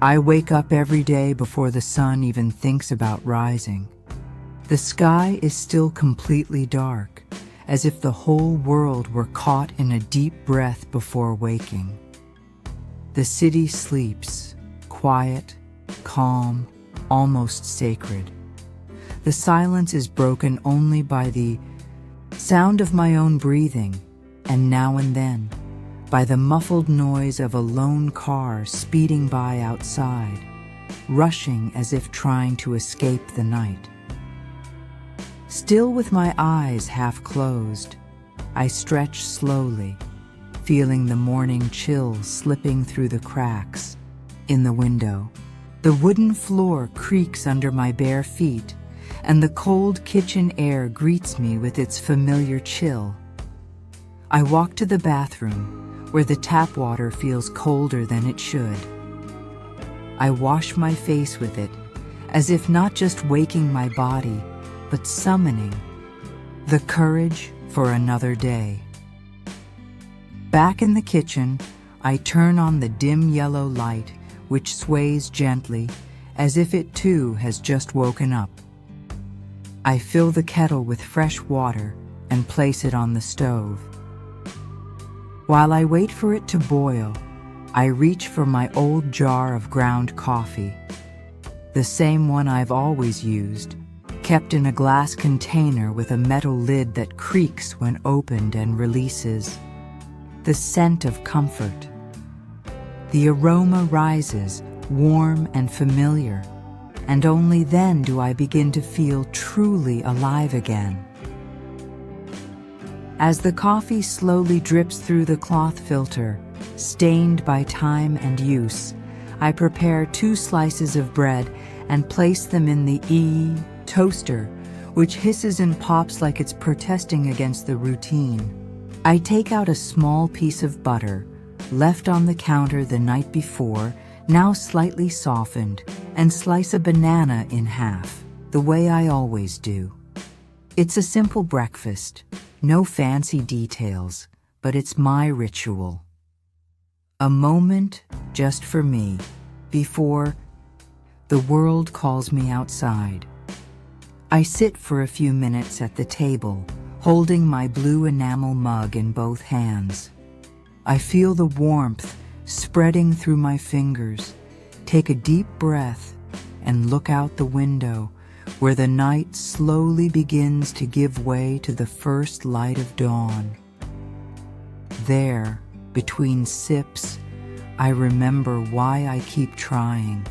I wake up every day before the sun even thinks about rising. The sky is still completely dark, as if the whole world were caught in a deep breath before waking. The city sleeps, quiet, calm, almost sacred. The silence is broken only by the sound of my own breathing, and now and then, by the muffled noise of a lone car speeding by outside, rushing as if trying to escape the night. Still with my eyes half closed, I stretch slowly, feeling the morning chill slipping through the cracks in the window. The wooden floor creaks under my bare feet, and the cold kitchen air greets me with its familiar chill. I walk to the bathroom, where the tap water feels colder than it should. I wash my face with it, as if not just waking my body, but summoning the courage for another day. Back in the kitchen, I turn on the dim yellow light, which sways gently, as if it too has just woken up. I fill the kettle with fresh water and place it on the stove. While I wait for it to boil, I reach for my old jar of ground coffee, the same one I've always used, kept in a glass container with a metal lid that creaks when opened and releases. The scent of comfort. The aroma rises, warm and familiar, and only then do I begin to feel truly alive again. As the coffee slowly drips through the cloth filter, stained by time and use, I prepare 2 slices of bread and place them in the toaster, which hisses and pops like it's protesting against the routine. I take out a small piece of butter, left on the counter the night before, now slightly softened, and slice a banana in half, the way I always do. It's a simple breakfast. No fancy details, but it's my ritual. A moment just for me, before the world calls me outside. I sit for a few minutes at the table, holding my blue enamel mug in both hands. I feel the warmth spreading through my fingers, take a deep breath, and look out the window, where the night slowly begins to give way to the first light of dawn. There, between sips, I remember why I keep trying.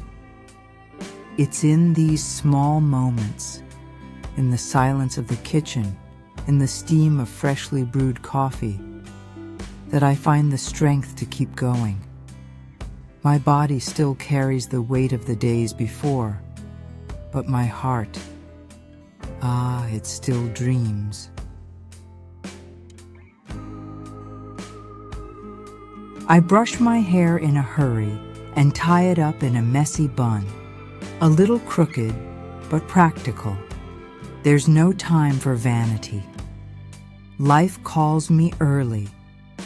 It's in these small moments, in the silence of the kitchen, in the steam of freshly brewed coffee, that I find the strength to keep going. My body still carries the weight of the days before, but my heart, it still dreams. I brush my hair in a hurry and tie it up in a messy bun, a little crooked, but practical. There's no time for vanity. Life calls me early,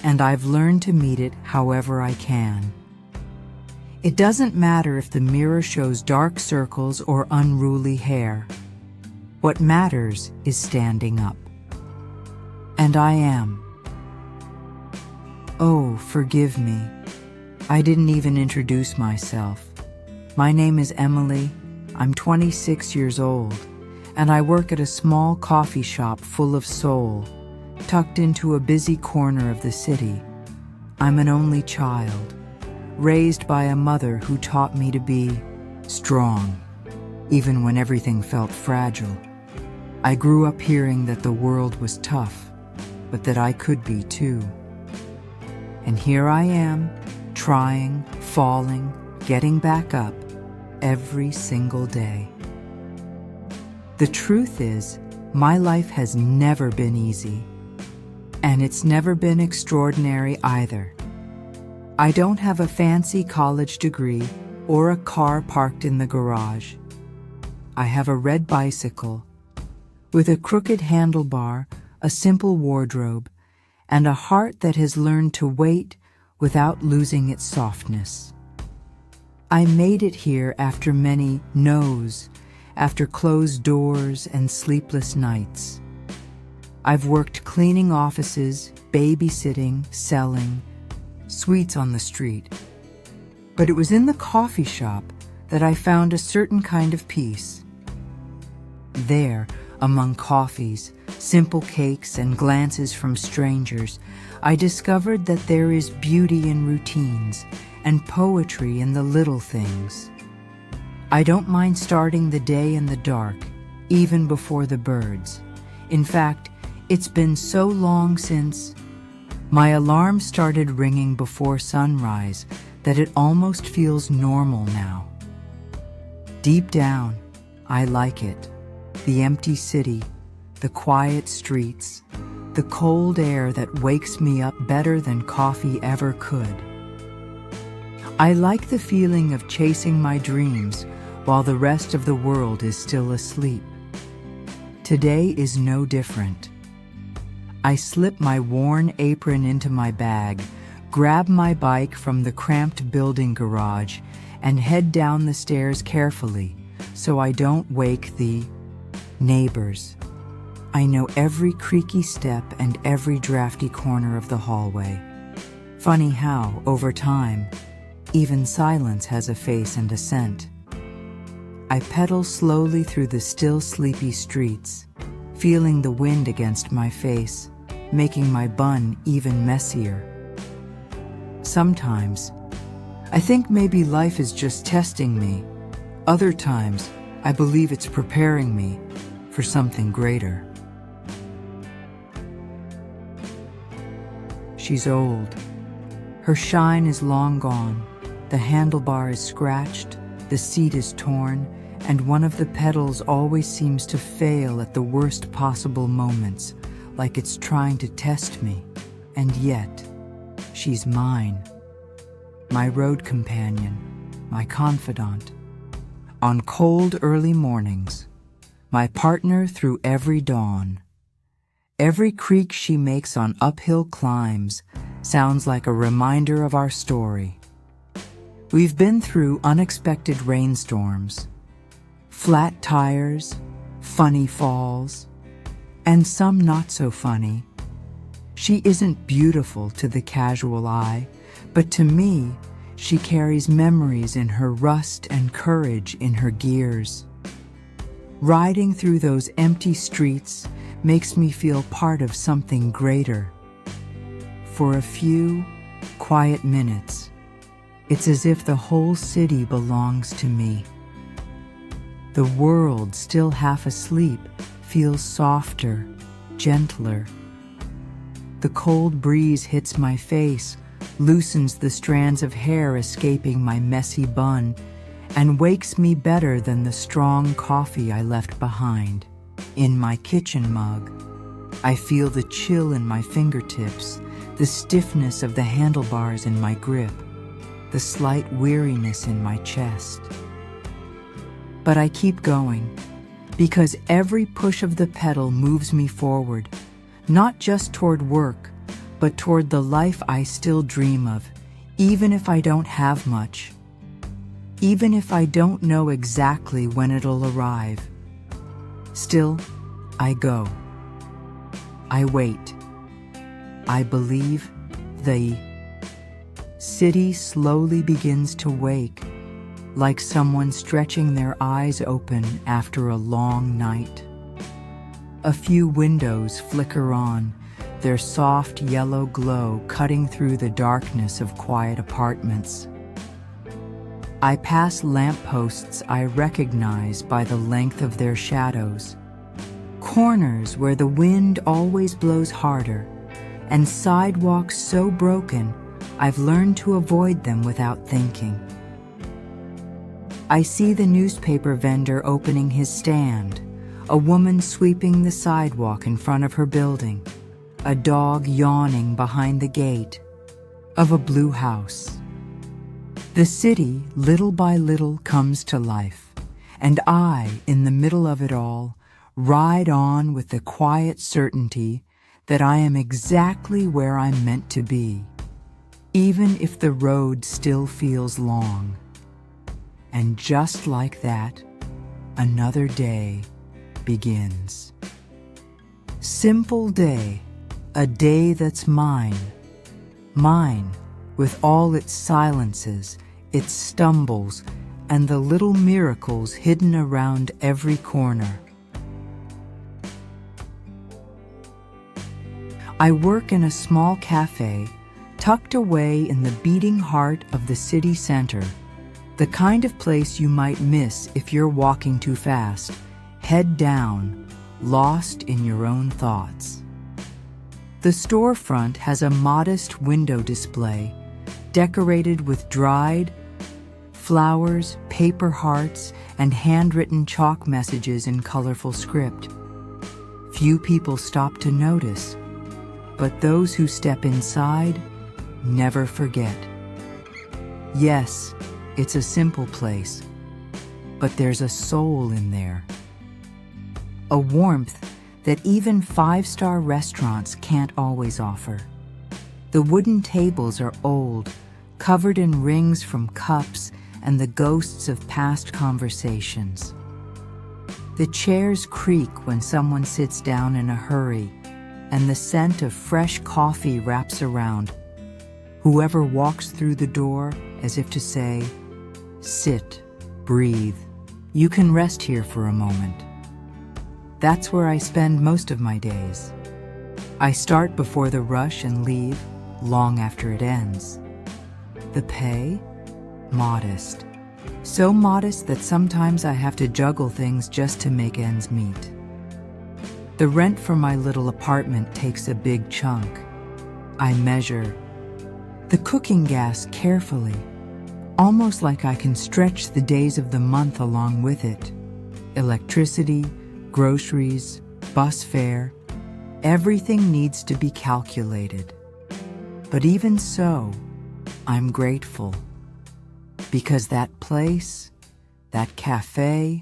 and I've learned to meet it however I can. It doesn't matter if the mirror shows dark circles or unruly hair. What matters is standing up. And I am. Oh, forgive me. I didn't even introduce myself. My name is Emily. I'm 26 years old, and I work at a small coffee shop full of soul, tucked into a busy corner of the city. I'm an only child, raised by a mother who taught me to be strong, even when everything felt fragile. I grew up hearing that the world was tough, but that I could be too. And here I am, trying, falling, getting back up every single day. The truth is, my life has never been easy, and it's never been extraordinary either. I don't have a fancy college degree or a car parked in the garage. I have a red bicycle with a crooked handlebar, a simple wardrobe, and a heart that has learned to wait without losing its softness. I made it here after many no's, after closed doors and sleepless nights. I've worked cleaning offices, babysitting, selling, sweets on the street. But it was in the coffee shop that I found a certain kind of peace. There, among coffees, simple cakes, and glances from strangers, I discovered that there is beauty in routines and poetry in the little things. I don't mind starting the day in the dark, even before the birds. In fact, it's been so long since my alarm started ringing before sunrise that it almost feels normal now. Deep down, I like it. The empty city, the quiet streets, the cold air that wakes me up better than coffee ever could. I like the feeling of chasing my dreams while the rest of the world is still asleep. Today is no different. I slip my worn apron into my bag, grab my bike from the cramped building garage, and head down the stairs carefully so I don't wake the neighbors. I know every creaky step and every drafty corner of the hallway. Funny how, over time, even silence has a face and a scent. I pedal slowly through the still sleepy streets, feeling the wind against my face, making my bun even messier. Sometimes, I think maybe life is just testing me. Other times, I believe it's preparing me for something greater. She's old. Her shine is long gone. The handlebar is scratched, the seat is torn, and one of the pedals always seems to fail at the worst possible moments, like it's trying to test me. And yet, she's mine. My road companion, my confidant. On cold early mornings, my partner through every dawn. Every creak she makes on uphill climbs sounds like a reminder of our story. We've been through unexpected rainstorms, flat tires, funny falls, and some not so funny. She isn't beautiful to the casual eye, but to me, she carries memories in her rust and courage in her gears. Riding through those empty streets makes me feel part of something greater. For a few quiet minutes, it's as if the whole city belongs to me. The world, still half asleep, feels softer, gentler. The cold breeze hits my face, loosens the strands of hair escaping my messy bun, and wakes me better than the strong coffee I left behind. In my kitchen mug, I feel the chill in my fingertips, the stiffness of the handlebars in my grip, the slight weariness in my chest. But I keep going, because every push of the pedal moves me forward, not just toward work, but toward the life I still dream of, even if I don't have much, even if I don't know exactly when it'll arrive. Still, I go. I wait. I believe the city slowly begins to wake, like someone stretching their eyes open after a long night. A few windows flicker on, their soft yellow glow cutting through the darkness of quiet apartments. I pass lampposts I recognize by the length of their shadows, corners where the wind always blows harder, and sidewalks so broken I've learned to avoid them without thinking. I see the newspaper vendor opening his stand, a woman sweeping the sidewalk in front of her building, a dog yawning behind the gate of a blue house. The city, little by little, comes to life, and I, in the middle of it all, ride on with the quiet certainty that I am exactly where I'm meant to be, even if the road still feels long. And just like that, another day begins. Simple day, a day that's mine. Mine, with all its silences, its stumbles, and the little miracles hidden around every corner. I work in a small cafe, tucked away in the beating heart of the city center, the kind of place you might miss if you're walking too fast, head down, lost in your own thoughts. The storefront has a modest window display, decorated with dried flowers, paper hearts, and handwritten chalk messages in colorful script. Few people stop to notice, but those who step inside never forget. Yes, it's a simple place, but there's a soul in there. A warmth that even five-star restaurants can't always offer. The wooden tables are old, covered in rings from cups and the ghosts of past conversations. The chairs creak when someone sits down in a hurry, and the scent of fresh coffee wraps around. Whoever walks through the door as if to say, "Sit, breathe. You can rest here for a moment." That's where I spend most of my days. I start before the rush and leave long after it ends. The pay? Modest. So modest that sometimes I have to juggle things just to make ends meet. The rent for my little apartment takes a big chunk. I measure the cooking gas carefully, almost like I can stretch the days of the month along with it. Electricity, groceries, bus fare, everything needs to be calculated. But even so, I'm grateful, because that place, that cafe,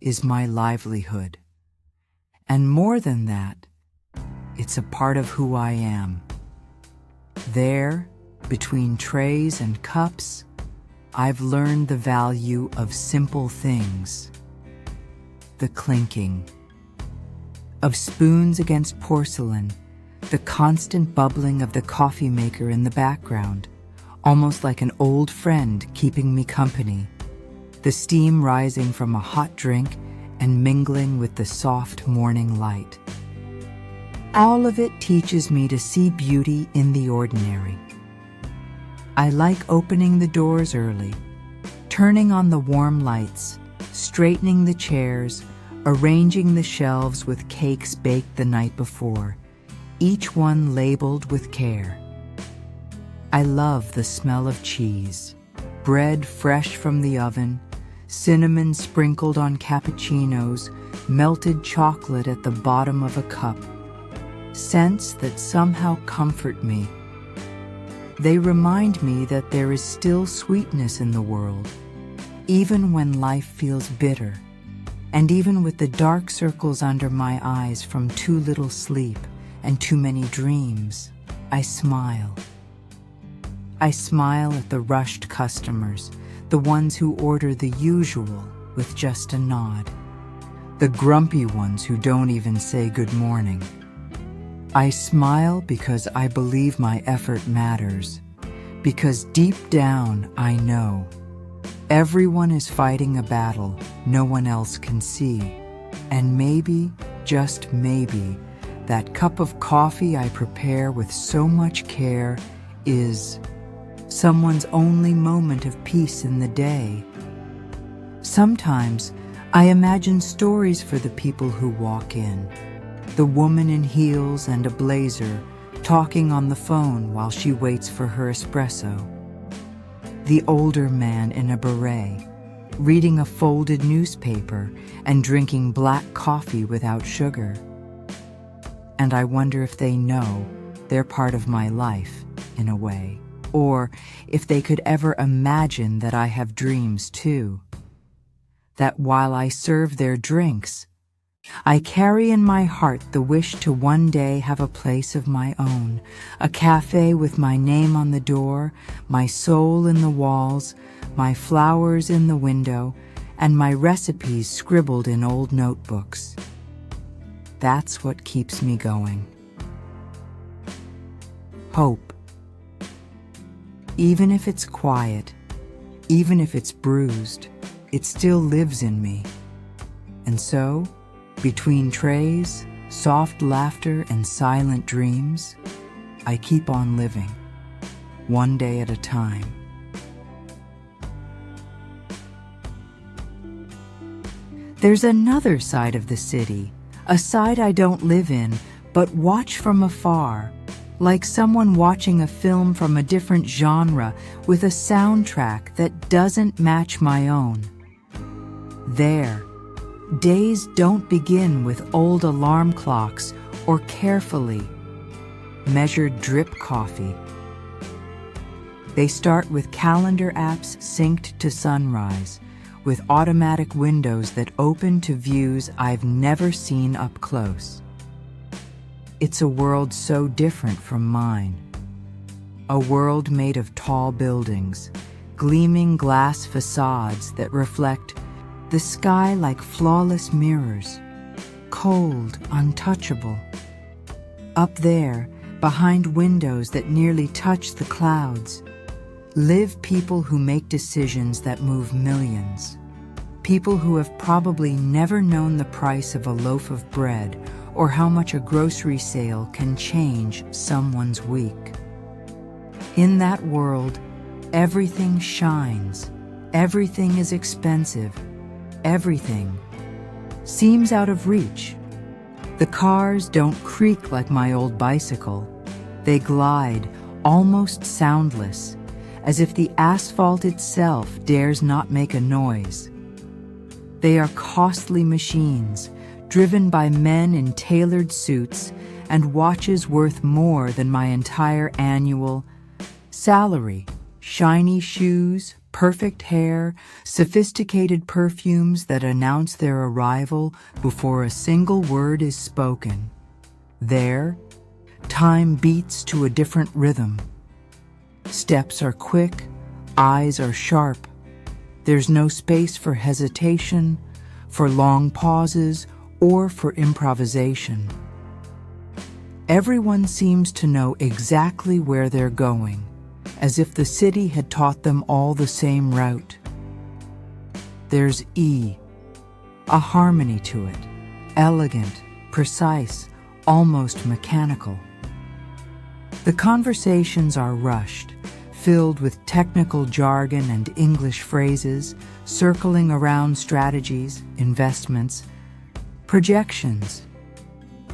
is my livelihood. And more than that, it's a part of who I am. There, between trays and cups, I've learned the value of simple things. The clinking of spoons against porcelain, the constant bubbling of the coffee maker in the background, almost like an old friend keeping me company, the steam rising from a hot drink and mingling with the soft morning light. All of it teaches me to see beauty in the ordinary. I like opening the doors early, turning on the warm lights, straightening the chairs, arranging the shelves with cakes baked the night before, each one labeled with care. I love the smell of cheese, bread fresh from the oven, cinnamon sprinkled on cappuccinos, melted chocolate at the bottom of a cup, scents that somehow comfort me. They remind me that there is still sweetness in the world, even when life feels bitter, and even with the dark circles under my eyes from too little sleep and too many dreams, I smile. I smile at the rushed customers, the ones who order the usual with just a nod, the grumpy ones who don't even say good morning. I smile because I believe my effort matters, because deep down I know everyone is fighting a battle no one else can see, and maybe, just maybe, that cup of coffee I prepare with so much care is someone's only moment of peace in the day. Sometimes I imagine stories for the people who walk in. The woman in heels and a blazer talking on the phone while she waits for her espresso. The older man in a beret, reading a folded newspaper and drinking black coffee without sugar. And I wonder if they know they're part of my life, in a way, or if they could ever imagine that I have dreams too. That while I serve their drinks, I carry in my heart the wish to one day have a place of my own, a cafe with my name on the door, my soul in the walls, my flowers in the window, and my recipes scribbled in old notebooks. That's what keeps me going. Hope. Even if it's quiet, even if it's bruised, it still lives in me. And so, between trays, soft laughter, and silent dreams, I keep on living, one day at a time. There's another side of the city, a side I don't live in, but watch from afar, like someone watching a film from a different genre with a soundtrack that doesn't match my own. There, days don't begin with old alarm clocks or carefully measured drip coffee. They start with calendar apps synced to sunrise, with automatic windows that open to views I've never seen up close. It's a world so different from mine. A world made of tall buildings, gleaming glass facades that reflect the sky like flawless mirrors, cold, untouchable. Up there, behind windows that nearly touch the clouds, live people who make decisions that move millions. People who have probably never known the price of a loaf of bread or how much a grocery sale can change someone's week. In that world, everything shines, everything is expensive, everything seems out of reach. The cars don't creak like my old bicycle. They glide, almost soundless, as if the asphalt itself dares not make a noise. They are costly machines, driven by men in tailored suits and watches worth more than my entire annual salary. Shiny shoes, perfect hair, sophisticated perfumes that announce their arrival before a single word is spoken. There, time beats to a different rhythm. Steps are quick, eyes are sharp. There's no space for hesitation, for long pauses, or for improvisation. Everyone seems to know exactly where they're going, as if the city had taught them all the same route. There's E, a harmony to it, elegant, precise, almost mechanical. The conversations are rushed, filled with technical jargon and English phrases, circling around strategies, investments, projections.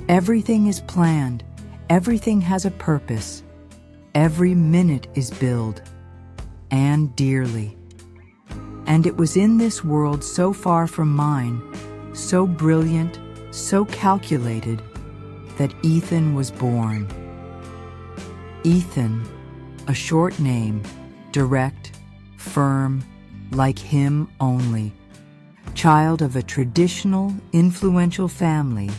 Everything is planned, everything has a purpose, every minute is billed, and dearly. And it was in this world so far from mine, so brilliant, so calculated, that Ethan was born. Ethan, a short name, direct, firm, like him only. Child of a traditional, influential family,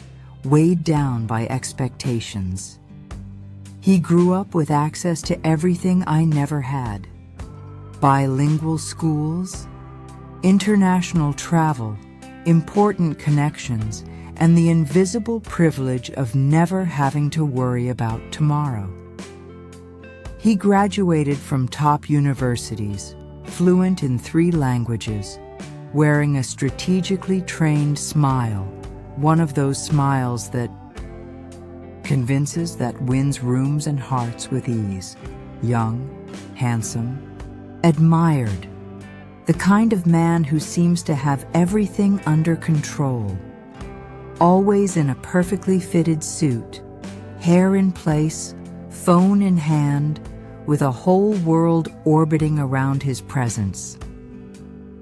weighed down by expectations. He grew up with access to everything I never had. Bilingual schools, international travel, important connections, and the invisible privilege of never having to worry about tomorrow. He graduated from top universities, fluent in 3 languages, wearing a strategically trained smile, one of those smiles that convinces, that wins rooms and hearts with ease. Young, handsome, admired. The kind of man who seems to have everything under control. Always in a perfectly fitted suit, hair in place, phone in hand, with a whole world orbiting around his presence.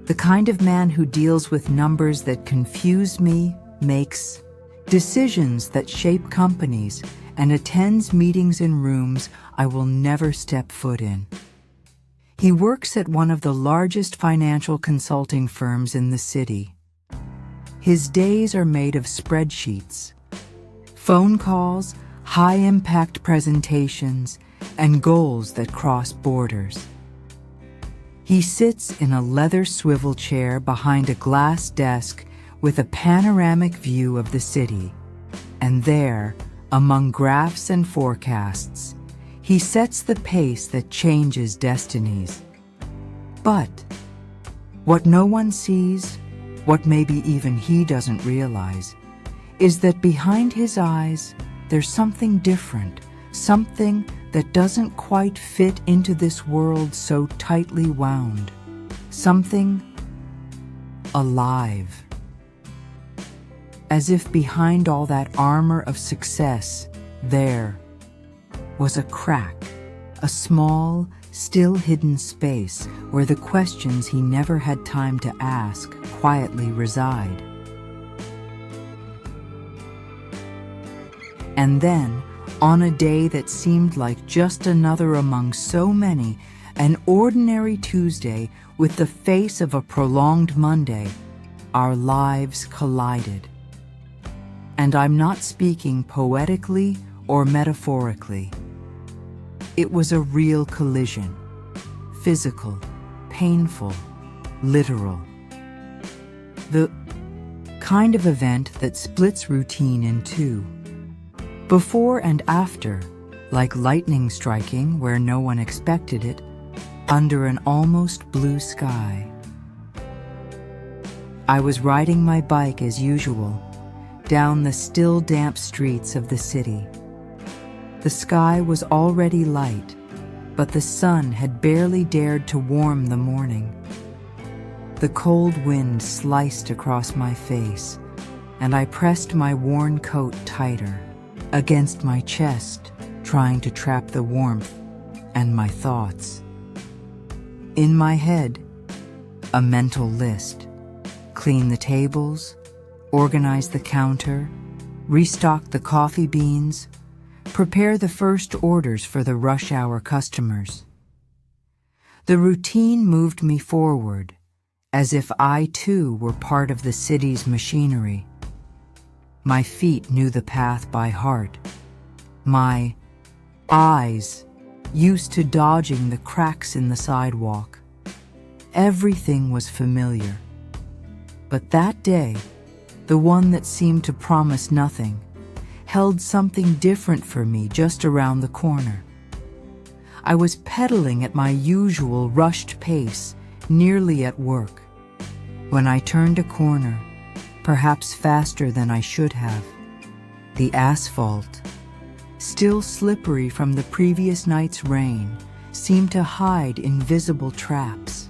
The kind of man who deals with numbers that confuse me, makes decisions that shape companies, and attends meetings in rooms I will never step foot in. He works at one of the largest financial consulting firms in the city. His days are made of spreadsheets, phone calls, high-impact presentations, and goals that cross borders. He sits in a leather swivel chair behind a glass desk with a panoramic view of the city. And there, among graphs and forecasts, he sets the pace that changes destinies. But what no one sees, what maybe even he doesn't realize, is that behind his eyes, there's something different, something that doesn't quite fit into this world so tightly wound, something alive. As if behind all that armor of success, there was a crack, a small, still hidden space where the questions he never had time to ask quietly reside. And then, on a day that seemed like just another among so many, an ordinary Tuesday with the face of a prolonged Monday, our lives collided. And I'm not speaking poetically or metaphorically. It was a real collision, physical, painful, literal. The kind of event that splits routine in two. Before and after, like lightning striking where no one expected it, under an almost blue sky. I was riding my bike as usual, down the still damp streets of the city. The sky was already light, but the sun had barely dared to warm the morning. The cold wind sliced across my face, and I pressed my worn coat tighter against my chest, trying to trap the warmth and my thoughts. In my head, a mental list. Clean the tables, organize the counter, restock the coffee beans, prepare the first orders for the rush hour customers. The routine moved me forward, as if I too were part of the city's machinery. My feet knew the path by heart. My eyes used to dodging the cracks in the sidewalk. Everything was familiar. But that day, the one that seemed to promise nothing, held something different for me just around the corner. I was pedaling at my usual rushed pace, nearly at work, when I turned a corner, perhaps faster than I should have. The asphalt, still slippery from the previous night's rain, seemed to hide invisible traps.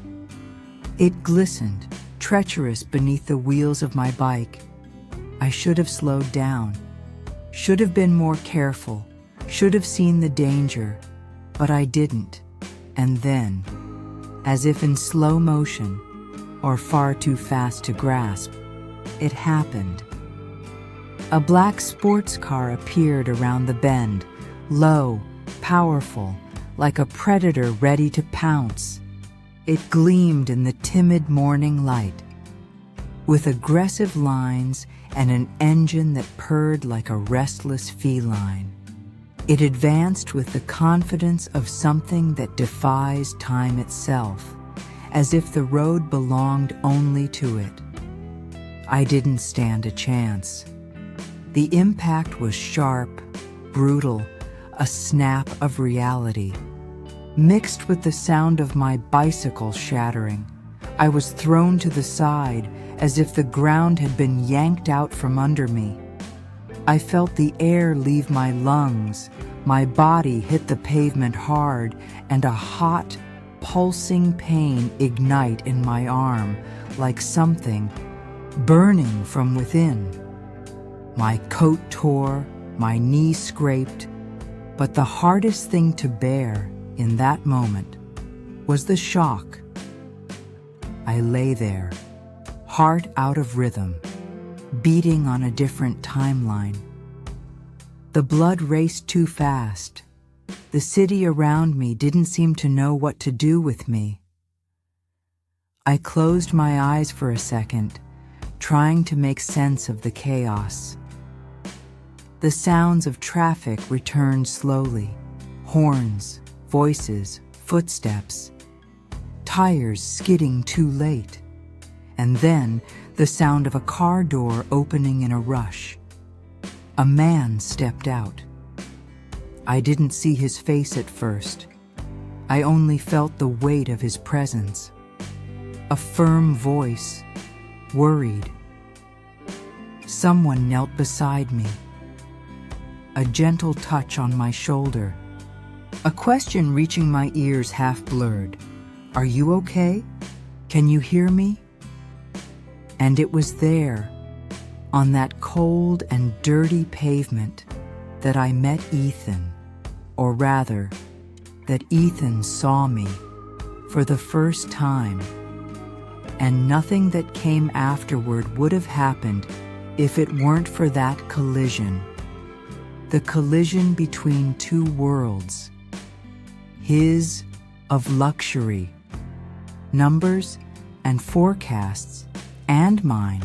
It glistened, treacherous beneath the wheels of my bike. I should have slowed down, should have been more careful, should have seen the danger, but I didn't. And then, as if in slow motion, or far too fast to grasp, it happened. A black sports car appeared around the bend, low, powerful, like a predator ready to pounce. It gleamed in the timid morning light, with aggressive lines and an engine that purred like a restless feline. It advanced with the confidence of something that defies time itself, as if the road belonged only to it. I didn't stand a chance. The impact was sharp, brutal, a snap of reality. Mixed with the sound of my bicycle shattering, I was thrown to the side as if the ground had been yanked out from under me. I felt the air leave my lungs, my body hit the pavement hard, and a hot, pulsing pain ignite in my arm like something burning from within. My coat tore, my knee scraped, but the hardest thing to bear in that moment was the shock. I lay there, heart out of rhythm, beating on a different timeline. The blood raced too fast. The city around me didn't seem to know what to do with me. I closed my eyes for a second, trying to make sense of the chaos. The sounds of traffic returned slowly. Horns, voices, footsteps. tires skidding too late, and then the sound of a car door opening in a rush. A man stepped out. I didn't see his face at first. I only felt the weight of his presence. A firm voice, worried. Someone knelt beside me. A gentle touch on my shoulder. A question reaching my ears half blurred. "Are you okay? Can you hear me?" And it was there, on that cold and dirty pavement, that I met Ethan, or rather, that Ethan saw me for the first time. And nothing that came afterward would have happened if it weren't for that collision. The collision between two worlds. His of luxury, numbers and forecasts, and mine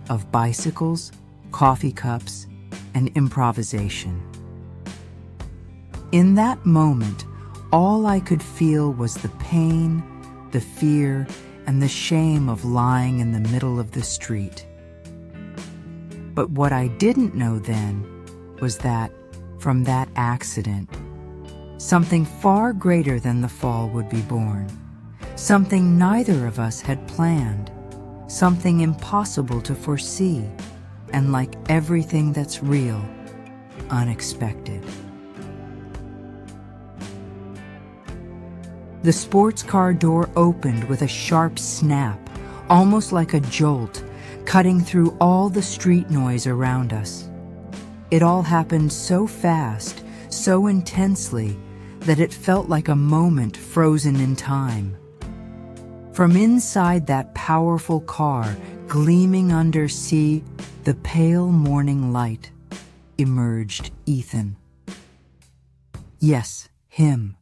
of bicycles, coffee cups, and improvisation. In that moment, all I could feel was the pain, the fear, and the shame of lying in the middle of the street. But what I didn't know then was that, from that accident, something far greater than the fall would be born, something neither of us had planned, something impossible to foresee, and like everything that's real, unexpected. The sports car door opened with a sharp snap, almost like a jolt, cutting through all the street noise around us. It all happened so fast, so intensely, that it felt like a moment frozen in time. From inside that powerful car, gleaming under the pale morning light, emerged Ethan. Yes, him.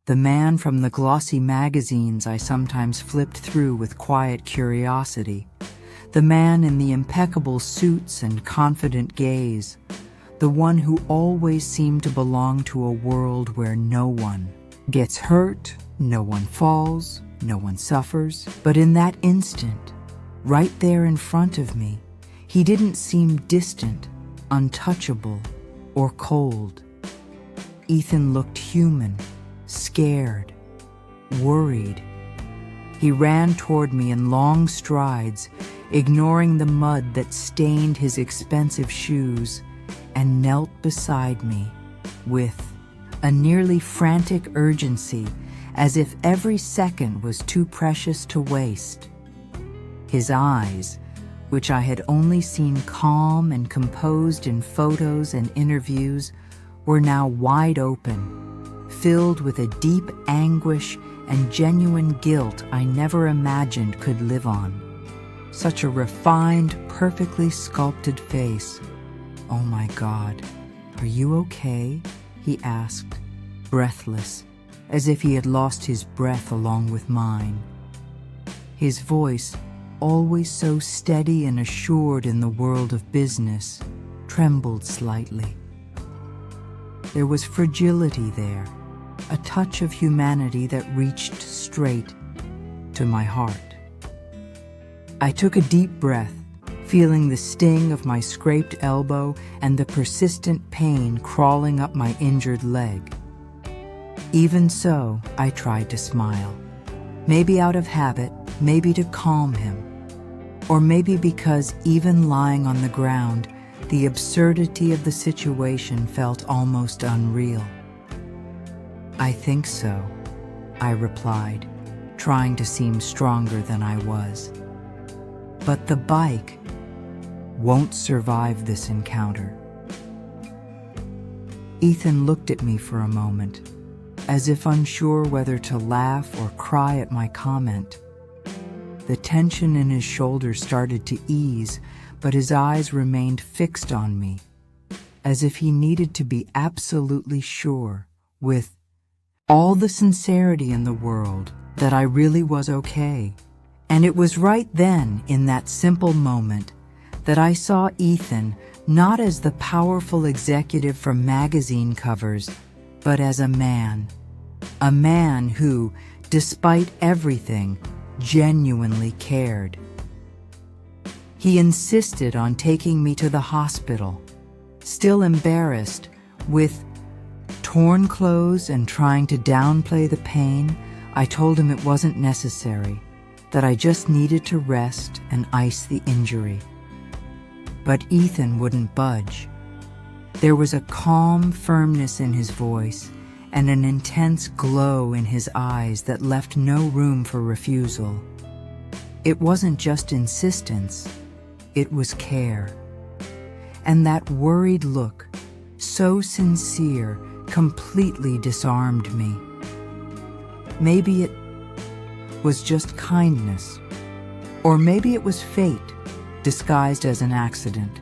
The man from the glossy magazines I sometimes flipped through with quiet curiosity. The man in the impeccable suits and confident gaze. The one who always seemed to belong to a world where no one gets hurt, no one falls, no one suffers. But in that instant, right there in front of me, he didn't seem distant, untouchable, or cold. Ethan looked human, scared, worried. He ran toward me in long strides, ignoring the mud that stained his expensive shoes, and knelt beside me with a nearly frantic urgency, as if every second was too precious to waste. His eyes, which I had only seen calm and composed in photos and interviews, were now wide open, filled with a deep anguish and genuine guilt I never imagined could live on. Such a refined, perfectly sculpted face. "Oh my God, are you okay?" he asked, breathless, as if he had lost his breath along with mine. His voice, always so steady and assured in the world of business, trembled slightly. There was fragility there, a touch of humanity that reached straight to my heart. I took a deep breath, feeling the sting of my scraped elbow and the persistent pain crawling up my injured leg. Even so, I tried to smile. Maybe out of habit, maybe to calm him, or maybe because even lying on the ground, the absurdity of the situation felt almost unreal. "I think so," I replied, trying to seem stronger than I was. "But the bike won't survive this encounter." Ethan looked at me for a moment, as if unsure whether to laugh or cry at my comment. The tension in his shoulders started to ease, but his eyes remained fixed on me, as if he needed to be absolutely sure, with all the sincerity in the world, that I really was okay. And it was right then, in that simple moment, that I saw Ethan not as the powerful executive from magazine covers, but as a man who, despite everything, genuinely cared. He insisted on taking me to the hospital, still embarrassed, with torn clothes and trying to downplay the pain. I told him it wasn't necessary, that I just needed to rest and ice the injury. But Ethan wouldn't budge. There was a calm firmness in his voice and an intense glow in his eyes that left no room for refusal. It wasn't just insistence, it was care. And that worried look, so sincere, completely disarmed me. Maybe it was just kindness, or maybe it was fate disguised as an accident,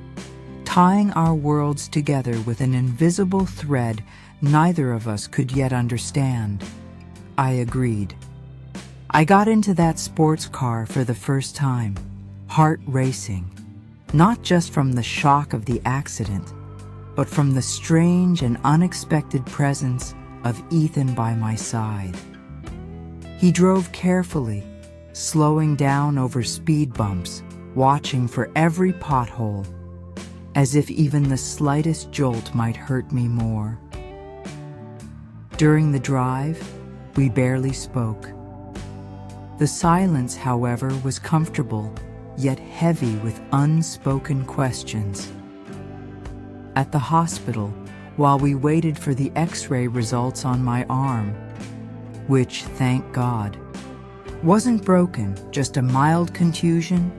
tying our worlds together with an invisible thread neither of us could yet understand. I agreed. I got into that sports car for the first time, heart racing, not just from the shock of the accident, but from the strange and unexpected presence of Ethan by my side. He drove carefully, slowing down over speed bumps, watching for every pothole, as if even the slightest jolt might hurt me more. During the drive, we barely spoke. The silence, however, was comfortable, yet heavy with unspoken questions. At the hospital, while we waited for the X-ray results on my arm, which, thank God, wasn't broken, just a mild contusion,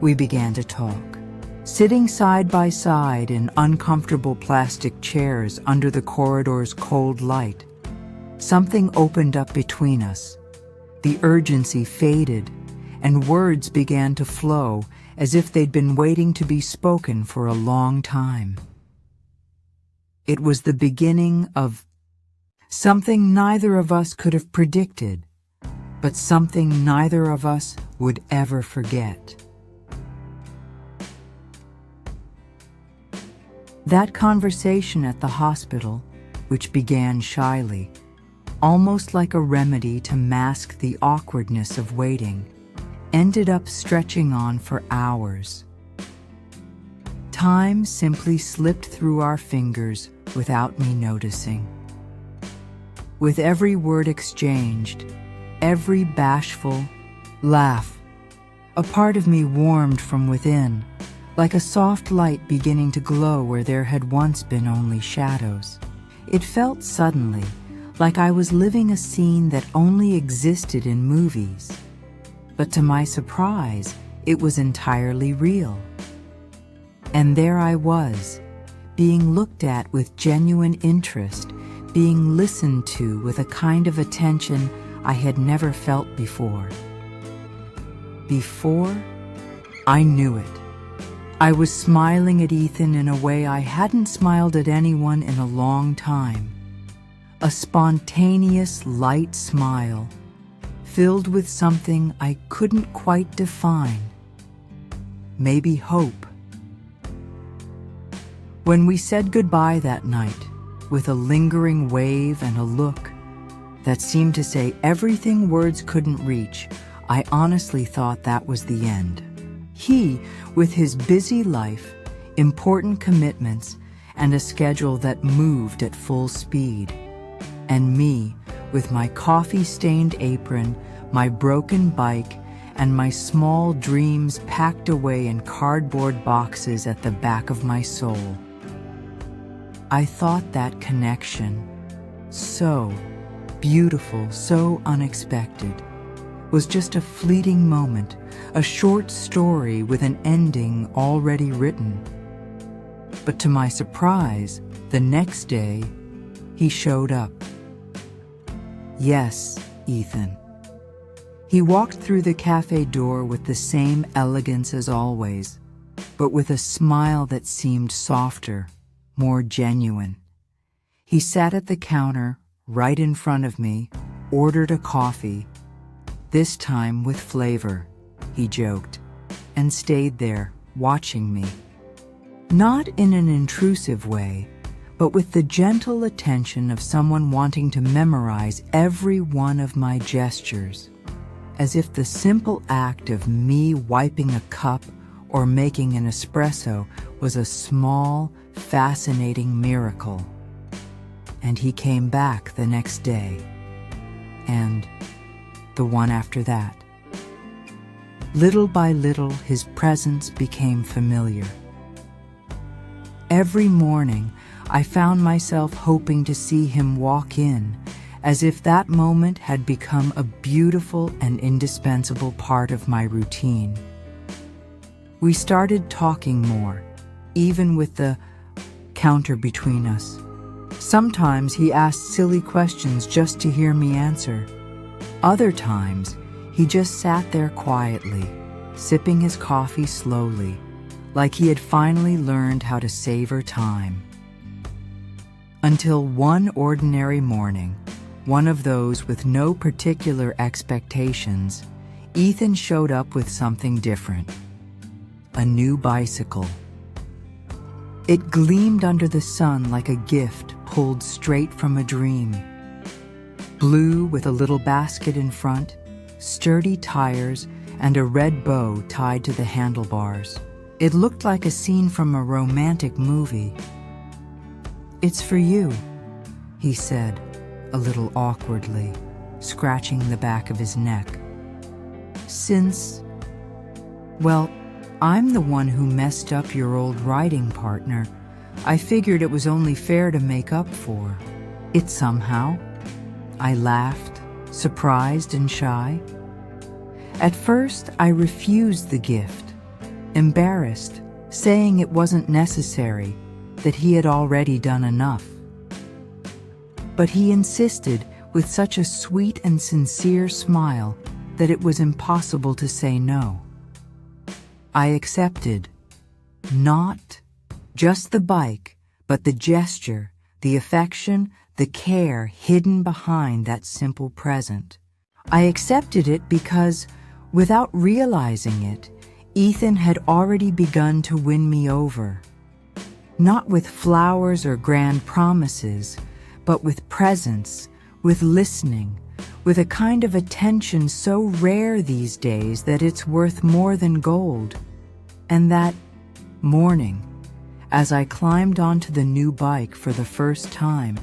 we began to talk. Sitting side by side in uncomfortable plastic chairs under the corridor's cold light, something opened up between us. The urgency faded, and words began to flow as if they'd been waiting to be spoken for a long time. It was the beginning of something neither of us could have predicted, but something neither of us would ever forget. That conversation at the hospital, which began shyly, almost like a remedy to mask the awkwardness of waiting, ended up stretching on for hours. Time simply slipped through our fingers without me noticing. With every word exchanged, every bashful laugh, a part of me warmed from within, like a soft light beginning to glow where there had once been only shadows. It felt suddenly like I was living a scene that only existed in movies. But to my surprise, it was entirely real. And there I was, being looked at with genuine interest, being listened to with a kind of attention I had never felt before. Before, I knew it. I was smiling at Ethan in a way I hadn't smiled at anyone in a long time. A spontaneous, light smile, filled with something I couldn't quite define. Maybe hope. When we said goodbye that night, with a lingering wave and a look that seemed to say everything words couldn't reach, I honestly thought that was the end. He, with his busy life, important commitments, and a schedule that moved at full speed. And me, with my coffee-stained apron, my broken bike, and my small dreams packed away in cardboard boxes at the back of my soul. I thought that connection, so beautiful, so unexpected, was just a fleeting moment, a short story with an ending already written. But to my surprise, the next day, he showed up. Yes, Ethan. He walked through the cafe door with the same elegance as always, but with a smile that seemed softer, more genuine. He sat at the counter, right in front of me, ordered a coffee, this time with flavor, he joked, and stayed there, watching me. Not in an intrusive way, but with the gentle attention of someone wanting to memorize every one of my gestures, as if the simple act of me wiping a cup or making an espresso was a small, fascinating miracle. And he came back the next day, and the one after that. Little by little, his presence became familiar. Every morning, I found myself hoping to see him walk in, as if that moment had become a beautiful and indispensable part of my routine. We started talking more, even with the counter between us. Sometimes he asked silly questions just to hear me answer. Other times, he just sat there quietly, sipping his coffee slowly, like he had finally learned how to savor time. Until one ordinary morning, one of those with no particular expectations, Ethan showed up with something different. A new bicycle. It gleamed under the sun like a gift pulled straight from a dream. Blue with a little basket in front, sturdy tires, and a red bow tied to the handlebars. It looked like a scene from a romantic movie. "It's for you," he said, a little awkwardly, scratching the back of his neck. Well, I'm the one who messed up your old riding partner. I figured it was only fair to make up for it somehow." I laughed, surprised and shy. At first, I refused the gift, embarrassed, saying it wasn't necessary, that he had already done enough. But he insisted with such a sweet and sincere smile that it was impossible to say no. I accepted, not just the bike, but the gesture, the affection, the care hidden behind that simple present. I accepted it because, without realizing it, Ethan had already begun to win me over. Not with flowers or grand promises, but with presence, with listening, with a kind of attention so rare these days that it's worth more than gold. And that morning, as I climbed onto the new bike for the first time,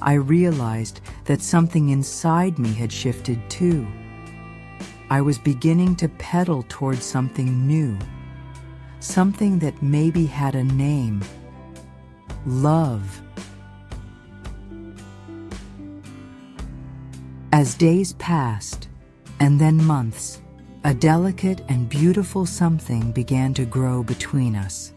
I realized that something inside me had shifted too. I was beginning to pedal towards something new, something that maybe had a name: love. As days passed, and then months, a delicate and beautiful something began to grow between us.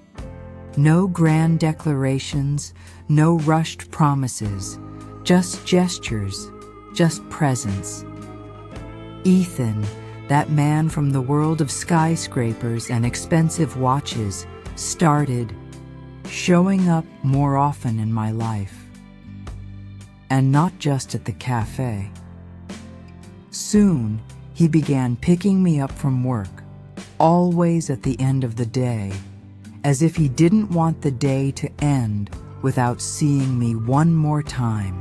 No grand declarations, no rushed promises, just gestures, just presence. Ethan, that man from the world of skyscrapers and expensive watches, started showing up more often in my life. And not just at the cafe. Soon, he began picking me up from work, always at the end of the day, as if he didn't want the day to end without seeing me one more time.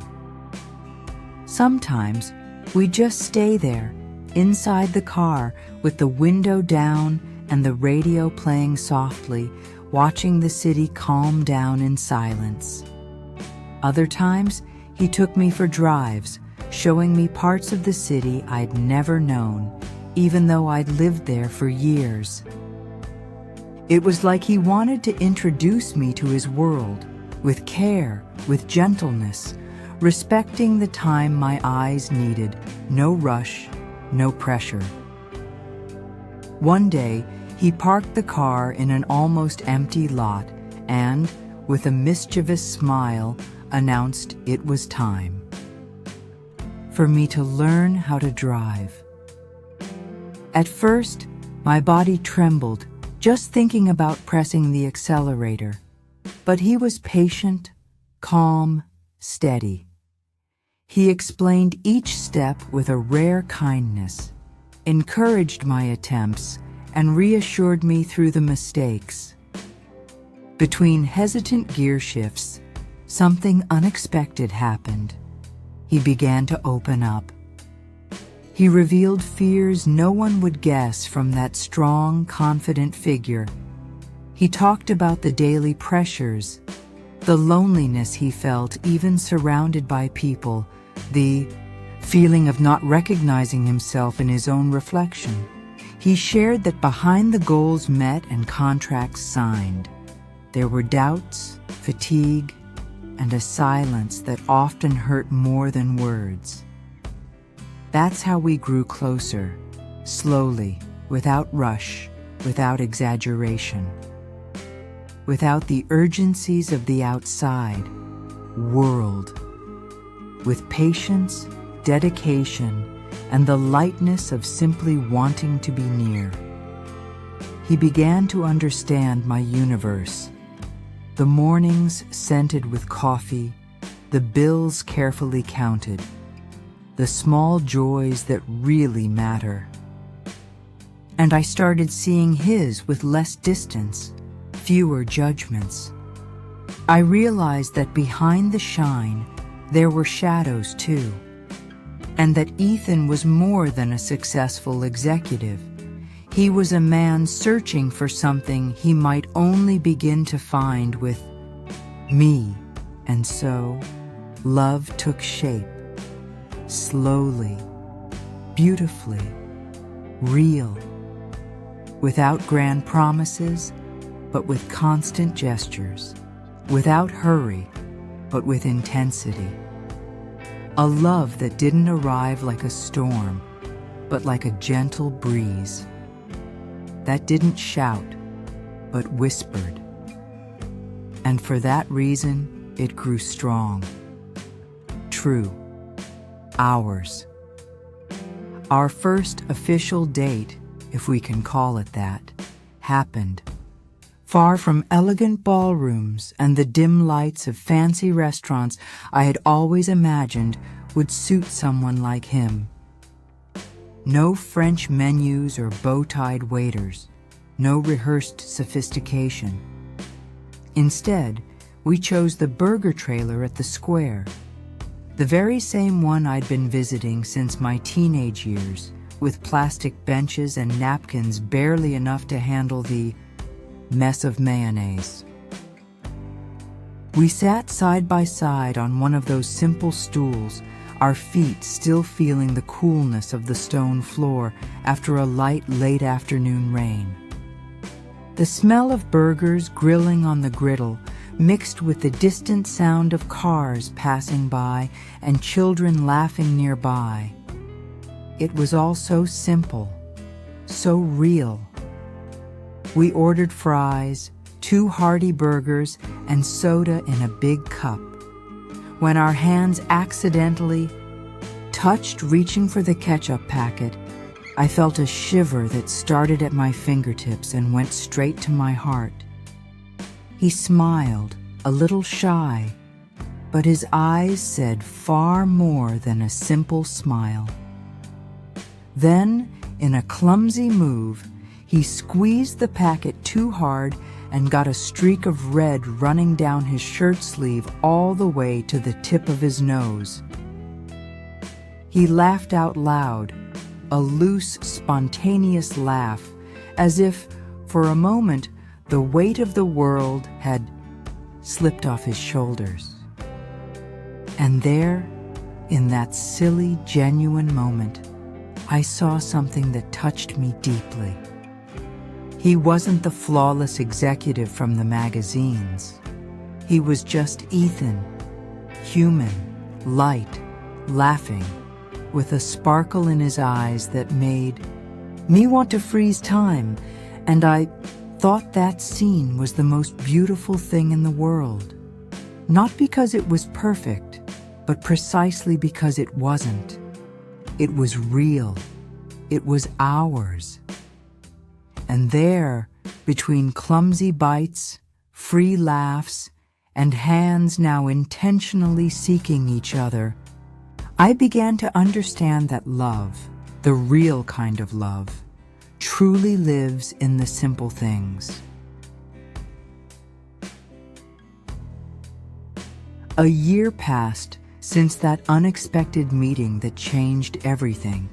Sometimes we'd just stay there, inside the car, with the window down and the radio playing softly, watching the city calm down in silence. Other times, he took me for drives, showing me parts of the city I'd never known, even though I'd lived there for years. It was like he wanted to introduce me to his world, with care, with gentleness, respecting the time my eyes needed, no rush, no pressure. One day, he parked the car in an almost empty lot and, with a mischievous smile, announced it was time for me to learn how to drive. At first, my body trembled just thinking about pressing the accelerator, but he was patient, calm, steady. He explained each step with a rare kindness, encouraged my attempts, and reassured me through the mistakes. Between hesitant gear shifts, something unexpected happened. He began to open up. He revealed fears no one would guess from that strong, confident figure. He talked about the daily pressures, the loneliness he felt even surrounded by people, the feeling of not recognizing himself in his own reflection. He shared that behind the goals met and contracts signed, there were doubts, fatigue, and a silence that often hurt more than words. That's how we grew closer, slowly, without rush, without exaggeration, without the urgencies of the outside world, with patience, dedication, and the lightness of simply wanting to be near. He began to understand my universe, the mornings scented with coffee, the bills carefully counted, the small joys that really matter. And I started seeing his with less distance, fewer judgments. I realized that behind the shine, there were shadows too, and that Ethan was more than a successful executive. He was a man searching for something he might only begin to find with me. And so, love took shape, slowly, beautifully, real, without grand promises, but with constant gestures, without hurry, but with intensity. A love that didn't arrive like a storm, but like a gentle breeze, that didn't shout, but whispered. And for that reason, it grew strong, true, ours. Our first official date, if we can call it that, happened far from elegant ballrooms and the dim lights of fancy restaurants I had always imagined would suit someone like him. No French menus or bow-tied waiters, no rehearsed sophistication. Instead, we chose the burger trailer at the square, the very same one I'd been visiting since my teenage years, with plastic benches and napkins barely enough to handle the mess of mayonnaise. We sat side by side on one of those simple stools, our feet still feeling the coolness of the stone floor after a light late afternoon rain. The smell of burgers grilling on the griddle mixed with the distant sound of cars passing by and children laughing nearby. It was all so simple, so real. We ordered fries, 2 hearty burgers, and soda in a big cup. When our hands accidentally touched reaching for the ketchup packet, I felt a shiver that started at my fingertips and went straight to my heart. He smiled, a little shy, but his eyes said far more than a simple smile. Then, in a clumsy move, he squeezed the packet too hard and got a streak of red running down his shirt sleeve all the way to the tip of his nose. He laughed out loud, a loose, spontaneous laugh, as if, for a moment, the weight of the world had slipped off his shoulders. And there, in that silly, genuine moment, I saw something that touched me deeply. He wasn't the flawless executive from the magazines. He was just Ethan, human, light, laughing, with a sparkle in his eyes that made me want to freeze time, and I thought that scene was the most beautiful thing in the world. Not because it was perfect, but precisely because it wasn't. It was real. It was ours. And there, between clumsy bites, free laughs, and hands now intentionally seeking each other, I began to understand that love, the real kind of love, truly lives in the simple things. A year passed since that unexpected meeting that changed everything.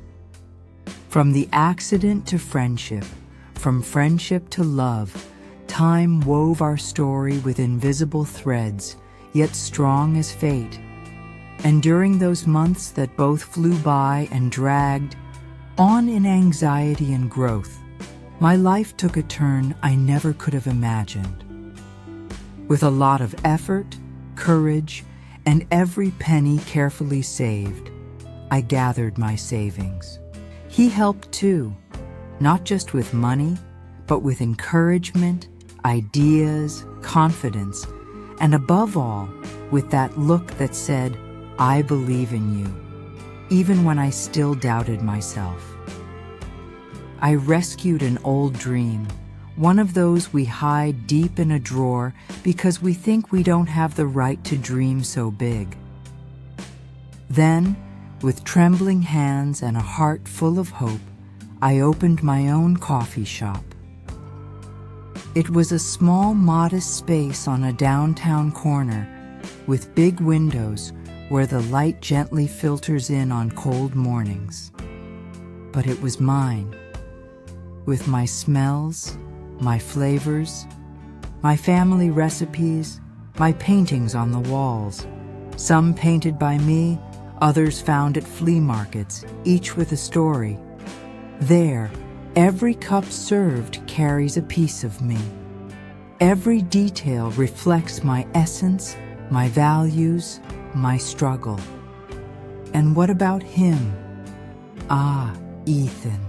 From the accident to friendship, from friendship to love, time wove our story with invisible threads, yet strong as fate. And during those months that both flew by and dragged on in anxiety and growth, my life took a turn I never could have imagined. With a lot of effort, courage, and every penny carefully saved, I gathered my savings. He helped too, not just with money, but with encouragement, ideas, confidence, and above all, with that look that said, "I believe in you," even when I still doubted myself. I rescued an old dream, one of those we hide deep in a drawer because we think we don't have the right to dream so big. Then, with trembling hands and a heart full of hope, I opened my own coffee shop. It was a small, modest space on a downtown corner with big windows where the light gently filters in on cold mornings. But it was mine, with my smells, my flavors, my family recipes, my paintings on the walls, some painted by me, others found at flea markets, each with a story. There, every cup served carries a piece of me. Every detail reflects my essence, my values, my struggle. And what about him? Ah, Ethan.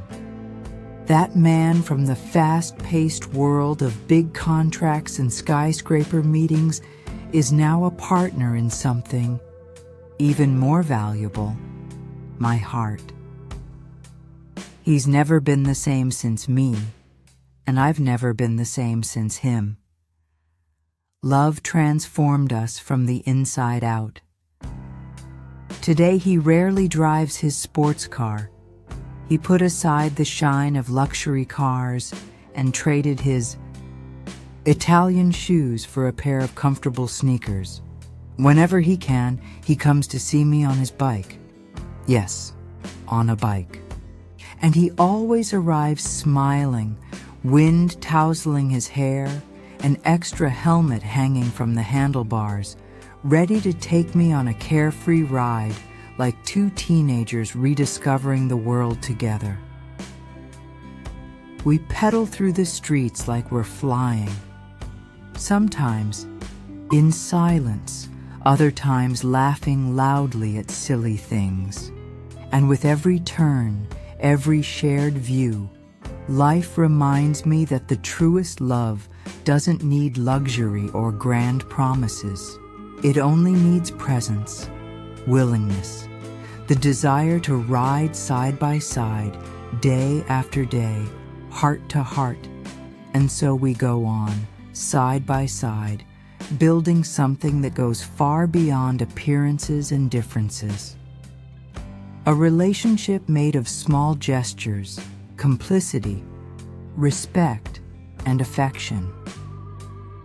That man from the fast-paced world of big contracts and skyscraper meetings is now a partner in something even more valuable, my heart. He's never been the same since me, and I've never been the same since him. Love transformed us from the inside out. Today he rarely drives his sports car. He put aside the shine of luxury cars and traded his Italian shoes for a pair of comfortable sneakers. Whenever he can, he comes to see me on his bike. Yes, on a bike. And he always arrives smiling, wind tousling his hair, an extra helmet hanging from the handlebars, ready to take me on a carefree ride like two teenagers rediscovering the world together. We pedal through the streets like we're flying. Sometimes in silence, other times laughing loudly at silly things. And with every turn, every shared view, life reminds me that the truest love doesn't need luxury or grand promises. It only needs presence, willingness, the desire to ride side by side, day after day, heart to heart. And so we go on, side by side, building something that goes far beyond appearances and differences. A relationship made of small gestures, complicity, respect, and affection.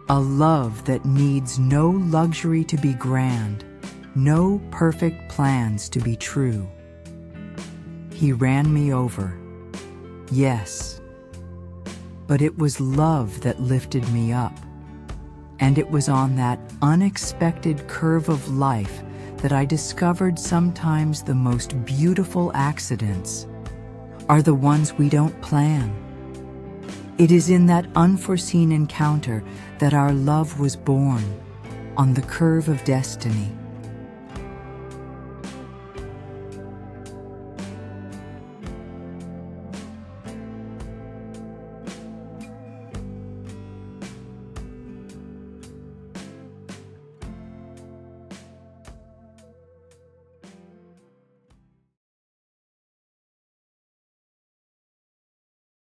A love that needs no luxury to be grand, no perfect plans to be true. He ran me over, yes, but it was love that lifted me up. And it was on that unexpected curve of life that I discovered sometimes the most beautiful accidents are the ones we don't plan. It is in that unforeseen encounter that our love was born, on the curve of destiny.